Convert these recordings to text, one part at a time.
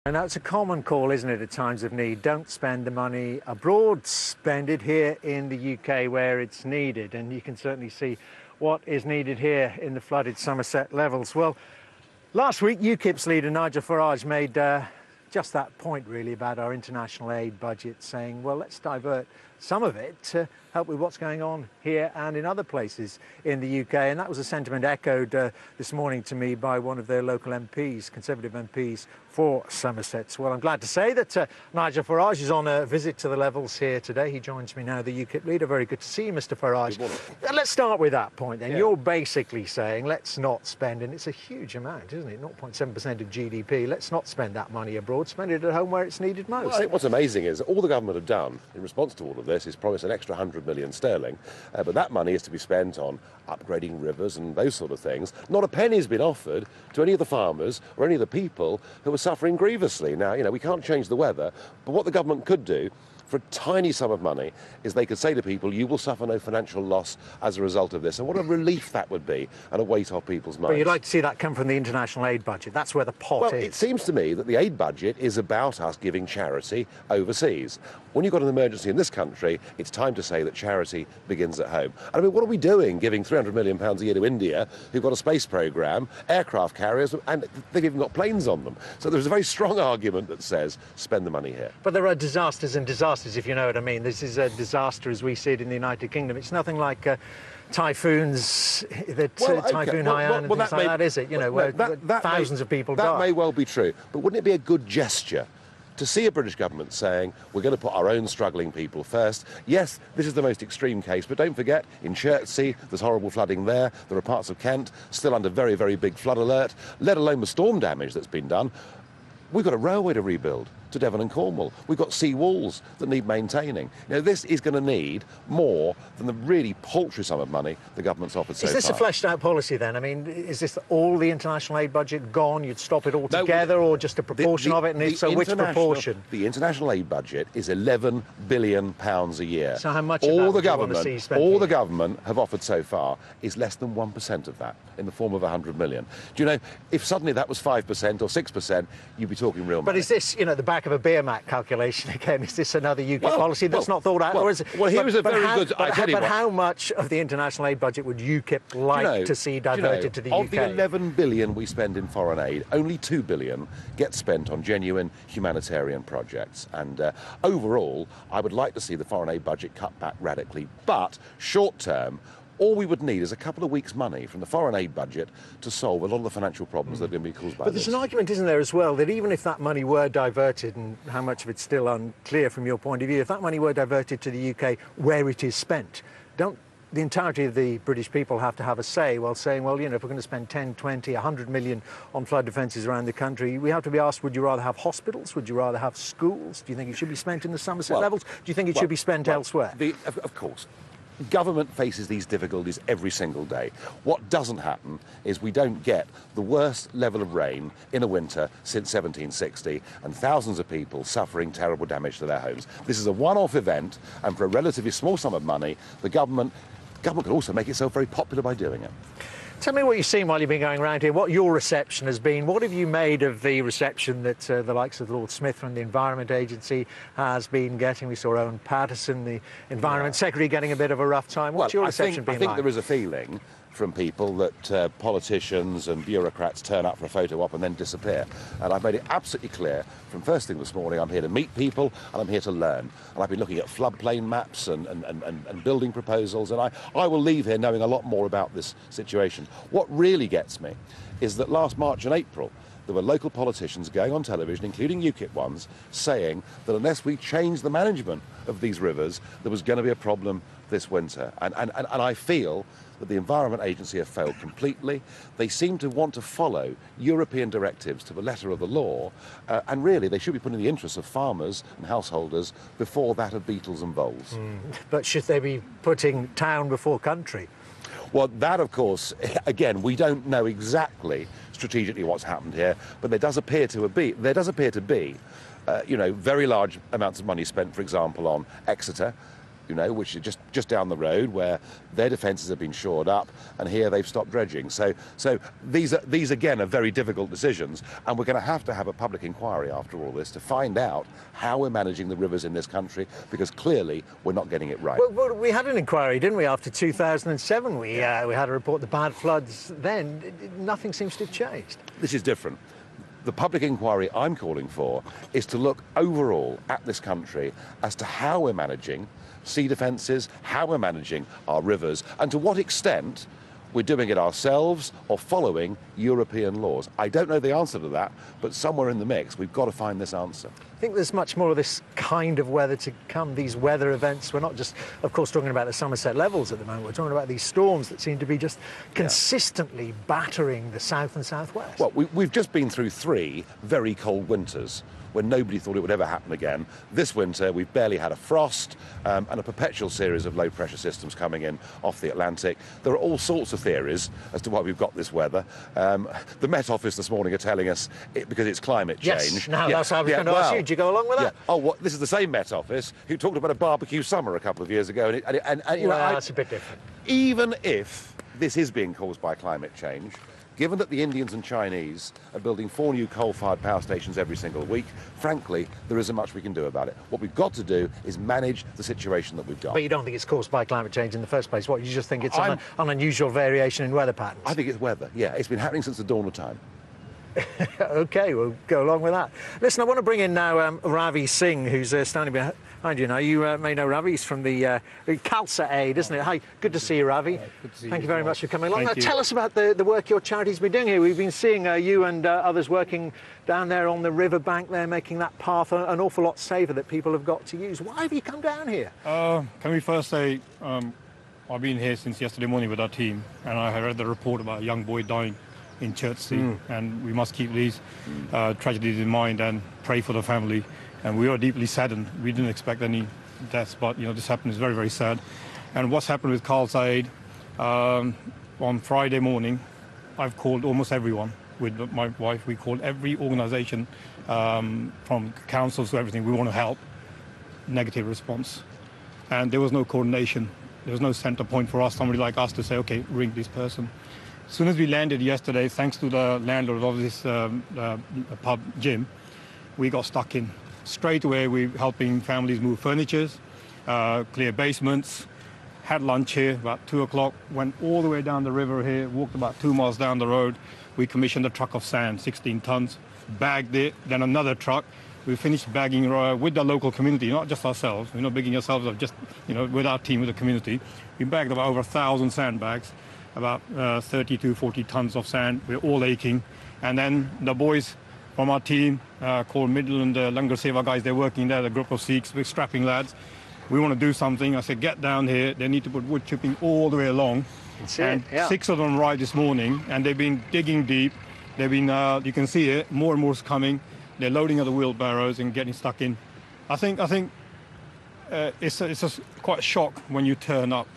And that's a common call, isn't it, at times of need? Don't spend the money abroad, spend it here in the UK where it's needed. And you can certainly see what is needed here in the flooded Somerset levels. Well, last week, UKIP's leader, Nigel Farage, made just that point, really, about our international aid budget, saying, well, let's divert some of it to help with what's going on here and in other places in the UK. And that was a sentiment echoed this morning to me by one of their local MPs, Conservative MPs for Somerset. Well, I'm glad to say that Nigel Farage is on a visit to the levels here today. He joins me now, the UKIP leader. Very good to see you, Mr Farage. Good morning. Let's start with that point then. Yeah. You're basically saying let's not spend, and it's a huge amount, isn't it? 0.7% of GDP. Let's not spend that money abroad, spend it at home where it's needed most. Well, I think what's amazing is that all the government have done in response to all of this is promise an extra 100 million sterling, but that money is to be spent on upgrading rivers and those sort of things. Not a penny has been offered to any of the farmers or any of the people who are suffering grievously. Now, you know, we can't change the weather, but what the government could do for a tiny sum of money is they could say to people, you will suffer no financial loss as a result of this. And what a relief that would be and a weight off people's minds. But you'd like to see that come from the international aid budget. That's where the pot Well, is. it seems to me that the aid budget is about us giving charity overseas. When you've got an emergency in this country, it's time to say that charity begins at home. And I mean, what are we doing giving £300 million a year to India, who've got a space programme, aircraft carriers, and they've even got planes on them? So there's a very strong argument that says, spend the money here. But there are disasters and disasters, if you know what I mean. This is a disaster as we see it in the United Kingdom. It's nothing like typhoons, Typhoon Haiyan and things like that, is it? You know, where thousands of people die. That may well be true, but wouldn't it be a good gesture to see a British government saying, we're going to put our own struggling people first? Yes, this is the most extreme case, but don't forget, in Chertsey, there's horrible flooding there. There are parts of Kent still under very, very big flood alert, let alone the storm damage that's been done. We've got a railway to rebuild to Devon and Cornwall. We've got sea walls that need maintaining. You know, this is going to need more than the really paltry sum of money the government's offered so far. Is this a fleshed out policy then? I mean, is this all the international aid budget gone? You'd stop it altogether, or just a proportion of it? And if so, which proportion? The international aid budget is £11 billion a year. So how much of that would you want to see spent all the here? government have offered so far is less than 1% of that, in the form of 100 million. Do you know, if suddenly that was 5% or 6%, you'd be talking real money. But is this, you know, the back of a beer mat calculation again? Is this another UK policy that's not thought out? Well, or is it, well, here is a very good... But how much of the international aid budget would UKIP like to see diverted to the UK? Of the 11 billion we spend in foreign aid, only 2 billion gets spent on genuine humanitarian projects. And overall, I would like to see the foreign aid budget cut back radically. But short term, all we would need is a couple of weeks' money from the foreign aid budget to solve a lot of the financial problems that are going to be caused by But this. there's an argument, isn't there, as well, that even if that money were diverted, and how much of it's still unclear from your point of view, if that money were diverted to the UK where it is spent, don't the entirety of the British people have to have a say while saying, well, you know, if we're going to spend 10, 20, 100 million on flood defences around the country, we have to be asked, would you rather have hospitals? Would you rather have schools? Do you think it should be spent in the Somerset levels? Do you think it should be spent elsewhere? Of course. Government faces these difficulties every single day. What doesn't happen is we don't get the worst level of rain in a winter since 1760 and thousands of people suffering terrible damage to their homes. This is a one-off event, and for a relatively small sum of money, the government can also make itself very popular by doing it. Tell me what you've seen while you've been going around here, what your reception has been. What have you made of the reception that the likes of Lord Smith from the Environment Agency has been getting? We saw Owen Patterson, the Environment Secretary, getting a bit of a rough time. What's your reception been like? I think there is a feeling from people that politicians and bureaucrats turn up for a photo op and then disappear. And I've made it absolutely clear from first thing this morning, I'm here to meet people and I'm here to learn. And I've been looking at floodplain maps and building proposals, and I will leave here knowing a lot more about this situation. What really gets me is that last March and April, there were local politicians going on television, including UKIP ones, saying that unless we change the management of these rivers, there was going to be a problem this winter. And I feel that the Environment Agency have failed completely. They seem to want to follow European directives to the letter of the law, and really they should be putting the interests of farmers and householders before that of beetles and voles. But should they be putting town before country? Well, that, of course, again, we don't know exactly strategically what's happened here, but there does appear to be, you know, very large amounts of money spent, for example, on Exeter, you know, which is just down the road, where their defences have been shored up, and here they've stopped dredging. So these again are very difficult decisions, and we're going to have a public inquiry after all this to find out how we're managing the rivers in this country, because clearly we're not getting it right. Well, we had an inquiry, didn't we, after 2007? We had a report, the bad floods then. Nothing seems to have changed. This is different. The public inquiry I'm calling for is to look overall at this country as to how we're managing sea defences, how we're managing our rivers, and to what extent we're doing it ourselves or following European laws. I don't know the answer to that, but somewhere in the mix, we've got to find this answer. I think there's much more of this kind of weather to come, these weather events. We're not just, of course, talking about the Somerset levels at the moment. We're talking about these storms that seem to be just consistently battering the south and southwest. Well, we've just been through 3 very cold winters when nobody thought it would ever happen again. This winter, we've barely had a frost and a perpetual series of low-pressure systems coming in off the Atlantic. There are all sorts of theories as to why we've got this weather. The Met Office this morning are telling us because it's climate change. Yes, that's how I was going to ask you. Do you go along with that? Oh, this is the same Met Office who talked about a barbecue summer a couple of years ago. And you know, that's a bit different. Even if this is being caused by climate change, given that the Indians and Chinese are building 4 new coal-fired power stations every single week, frankly, there isn't much we can do about it. What we've got to do is manage the situation that we've got. But you don't think it's caused by climate change in the first place? What, you just think it's an unusual variation in weather patterns? I think it's weather, yeah. It's been happening since the dawn of time. OK, we'll go along with that. Listen, I want to bring in now Ravi Singh, who's standing behind you now. You may know Ravi. He's from the Khalsa Aid, isn't it? Hi, good to see you, Ravi. Good to see Thank you you very much for coming along. Thank you. Tell us about the work your charity's been doing here. We've been seeing you and others working down there on the riverbank there, making that path an awful lot safer that people have got to use. Why have you come down here? Can we first say, I've been here since yesterday morning with our team, and I read the report about a young boy dying in Chertsey, and we must keep these tragedies in mind and pray for the family. And we are deeply saddened. We didn't expect any deaths, but you know, this happened is very, very sad. And what's happened with Khalsa Aid, on Friday morning, I've called almost everyone. With my wife, we called every organisation, from councils to everything. We want to help. Negative response, and there was no coordination. There was no centre point for us, somebody like us, to say, okay, ring this person. As soon as we landed yesterday, thanks to the landlord of this pub, Jim, we got stuck in. Straight away, we're helping families move furnitures, clear basements, had lunch here about 2 o'clock, went all the way down the river here, walked about 2 miles down the road. We commissioned a truck of sand, 16 tons, bagged it, then another truck. We finished bagging with the local community, not just ourselves. We're not bigging ourselves up, just with our team, with the community. We bagged about over 1,000 sandbags, about 30 to 40 tons of sand. We're all aching. And then the boys from our team, called Midland Langar Seva guys, they're working there, the group of Sikhs, we're strapping lads. We want to do something. I said, get down here. They need to put wood chipping all the way along. And 6 of them arrived this morning, and they've been digging deep. They've been, you can see it, more and more is coming. They're loading other wheelbarrows and getting stuck in. I think it's quite a shock when you turn up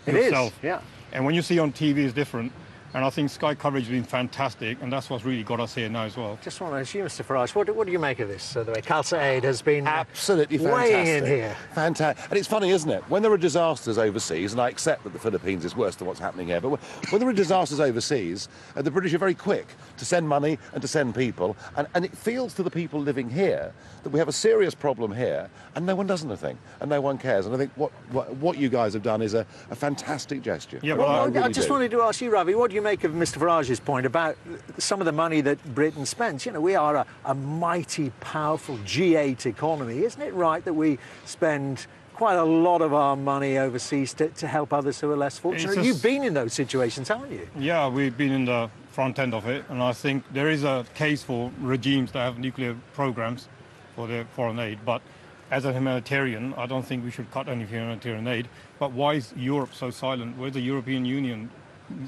yourself. It is, yeah. And when you see on TV, it's different. And I think Sky coverage has been fantastic, and that's what's really got us here now as well. Just want to ask you, Mr. Farage, what do you make of this? The way Khalsa Aid has been absolutely weighing in here. Fantastic. And it's funny, isn't it? When there are disasters overseas, and I accept that the Philippines is worse than what's happening here, but when there are disasters overseas, the British are very quick to send money and to send people, and it feels to the people living here that we have a serious problem here, and no one does anything, and no one cares. And I think what you guys have done is a fantastic gesture. Yeah, I just wanted to ask you, Ravi, what do you make of Mr. Farage's point about some of the money that Britain spends? You know, we are a mighty, powerful G8 economy. Isn't it right that we spend quite a lot of our money overseas to help others who are less fortunate? You've been in those situations, haven't you? Yeah, we've been in the front end of it, and I think there is a case for regimes that have nuclear programs for their foreign aid, but as a humanitarian, I don't think we should cut any humanitarian aid. But why is Europe so silent? Where's the European Union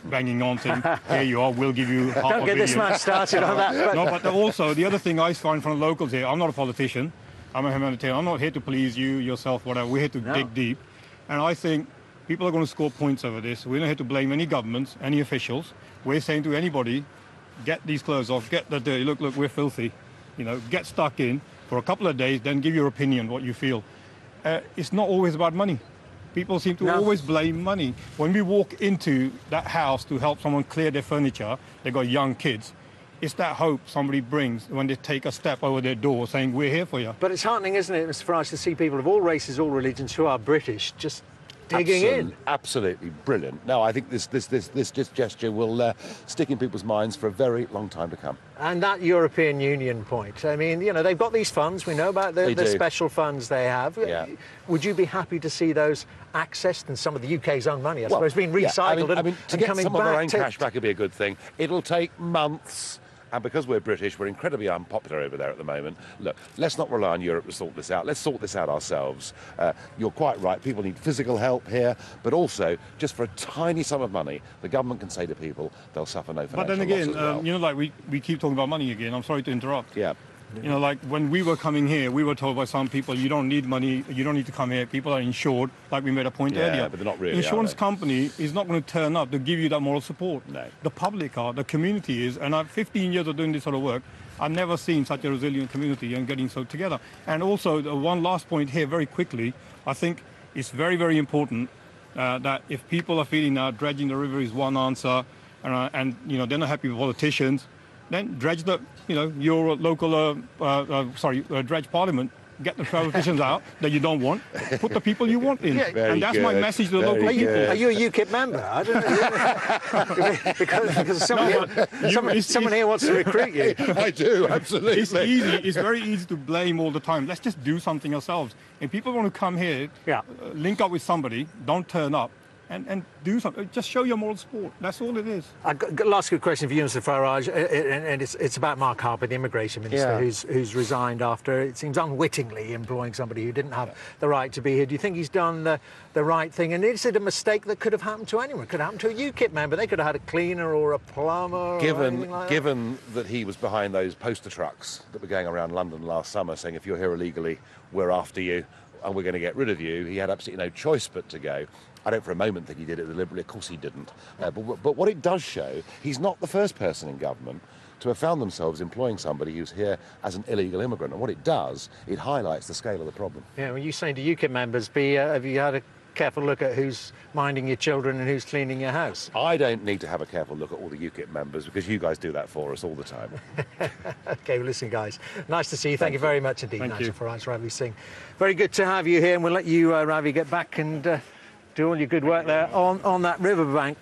banging on saying, here you are, we'll give you half a billion. Don't get this man started on that. But... No, but also, the other thing I find from the locals here, I'm not a politician, I'm a humanitarian. I'm not here to please you, yourself, whatever. We're here to dig deep. And I think people are going to score points over this. We're not here to blame any governments, any officials. We're saying to anybody, get these clothes off, get the dirty, look, we're filthy. You know, get stuck in for a couple of days, then give your opinion, what you feel. It's not always about money. People seem to No. always blame money. When we walk into that house to help someone clear their furniture, they've got young kids. It's that hope somebody brings when they take a step over their door saying, we're here for you. But it's heartening, isn't it, Mr Farage, to see people of all races, all religions who are British just digging in. Absolutely brilliant. No, I think this gesture will stick in people's minds for a very long time to come. And that European Union point, I mean, you know, they've got these funds, we know about the special funds they have. Yeah. Would you be happy to see those accessed and some of the UK's own money, I suppose, being recycled I mean, to and get coming some of back our own to... cash back would be a good thing. It'll take months. And because we're British, we're incredibly unpopular over there at the moment. Look, let's not rely on Europe to sort this out. Let's sort this out ourselves. You're quite right. People need physical help here, but also, just for a tiny sum of money, the government can say to people they'll suffer no financial But then again, loss as well. you know, like we keep talking about money again. I'm sorry to interrupt. Yeah. You know, like when we were coming here, we were told by some people, you don't need money, you don't need to come here. People are insured, like we made a point earlier. But they're not really, Insurance are they? company is not going to turn up to give you that moral support. No. The public are, the community is, and I've 15 years of doing this sort of work. I've never seen such a resilient community and getting so together. And also, one last point here, very quickly, I think it's very, very important that if people are feeling now dredging the river is one answer, and you know they're not happy with politicians, then dredge the, you know, your local, dredge parliament, get the politicians out that you don't want, put the people you want in. Yeah. And that's my message to the local people. Are you a UKIP member? I don't know. because someone here wants to recruit you. I do, absolutely. It's easy. It's very easy to blame all the time. Let's just do something ourselves. If people want to come here, link up with somebody, don't turn up, and do something. Just show your moral support. That's all it is. I've got last good question for you, Mr Farage, and it's about Mark Harper, the immigration minister, who's resigned after, it seems, unwittingly employing somebody who didn't have the right to be here. Do you think he's done the right thing? And is it a mistake that could have happened to anyone? It could have happened to a UKIP member. They could have had a cleaner or a plumber or anything like that. Given that he was behind those poster trucks that were going around London last summer saying, if you're here illegally, we're after you and we're going to get rid of you, he had absolutely no choice but to go. I don't for a moment think he did it deliberately. Of course he didn't. But what it does show, he's not the first person in government to have found themselves employing somebody who's here as an illegal immigrant. And what it does, it highlights the scale of the problem. Yeah, well, you're saying to UKIP members, have you had a careful look at who's minding your children and who's cleaning your house? I don't need to have a careful look at all the UKIP members because you guys do that for us all the time. OK, well, listen, guys, nice to see you. Thank you very much indeed, Nigel Farage, Ravi Singh. Very good to have you here, and we'll let you, Ravi, get back and do all your good work there on that riverbank.